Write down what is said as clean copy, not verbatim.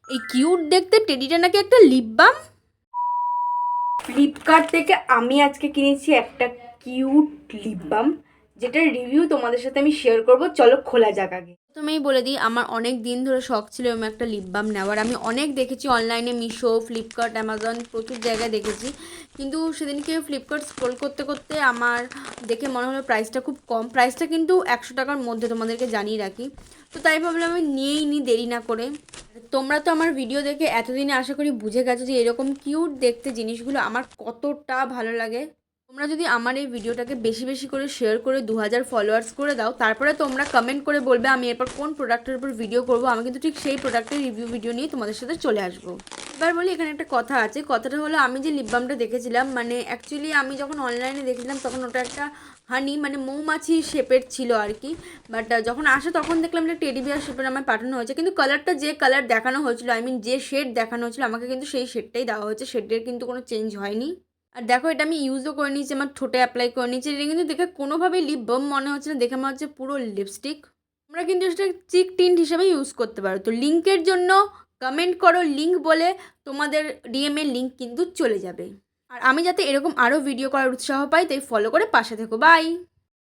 এই কিউট দেখতে টেডিটা নাকি একটা লিপ বাম। ফ্লিপকার্ট থেকে আমি আজকে কিনেছি একটা কিউট লিপ বাম, যেটার রিভিউ তোমাদের সাথে আমি শেয়ার করব। চলো খোলা যাক। আগে প্রথমেই বলে দিই, আমার অনেক দিন ধরে শখ ছিল এরকম একটা লিপ বাম নেওয়ার। আমি অনেক দেখেছি অনলাইনে, মিশো, ফ্লিপকার্ট, অ্যামাজন, প্রচুর জায়গায় দেখেছি। কিন্তু সেদিনকে ফ্লিপকার্ট স্ক্রোল করতে করতে আমার দেখে মনে হলো প্রাইসটা খুব কম। প্রাইসটা কিন্তু 100 টাকার মধ্যে, তোমাদেরকে জানিয়ে রাখি। তো তাই ভাবলাম আমি নিয়েই নিই দেরি না করে। তোমরা তো আমার ভিডিও দেখে এতদিনে আশা করি বুঝে গেছো যে এরকম কিউট দেখতে জিনিসগুলো আমার কতটা ভালো লাগে। তোমরা যদি আমার এই ভিডিওটাকে বেশি বেশি করে শেয়ার করে 2000 ফলোয়ার্স করে দাও, তারপরে তোমরা কমেন্ট করে বলবে আমি এরপর কোন প্রোডাক্টের উপর ভিডিও করব, আমি কিন্তু ঠিক সেই প্রোডাক্টের রিভিউ ভিডিও নিয়ে তোমাদের সাথে চলে আসবো। এবার বলি, এখানে একটা কথা আছে। কথাটা হলো, আমি যে লিপ বামটা দেখেছিলাম, মানে অ্যাকচুয়ালি আমি যখন অনলাইনে দেখেছিলাম তখন ওটা একটা হানি মানে মৌমাছি শেপের ছিল আর কি। বাট যখন আসে তখন দেখলাম যে টেডি বিয়ার শেপের আমার পাঠানো হয়েছে, কিন্তু কালারটা যে কালার দেখানো হয়েছিল, আই মিন যে শেড দেখানো হয়েছিল, আমাকে কিন্তু সেই শেডটাই দেওয়া হয়েছে। শেডের কিন্তু কোনো চেঞ্জ হয়নি। আর দেখো, এটা আমি ইউজও করে নিয়েছি, আমার ঠোঁটে অ্যাপ্লাই করে নিয়েছি। এটা কিন্তু দেখে কোনোভাবেই লিপ বাম মনে হচ্ছে না, দেখে মনে হচ্ছে পুরো লিপস্টিক। তোমরা কিন্তু সেটা চিক টিন্ট হিসেবে ইউজ করতে পারো। তো লিঙ্কের জন্য কমেন্ট করো লিঙ্ক বলে, তোমাদের ডিএমের লিঙ্ক কিন্তু চলে যাবে। আর আমি যাতে এরকম আরও ভিডিও করার উৎসাহ পাই, তাই ফলো করে পাশে থেকো। বাই।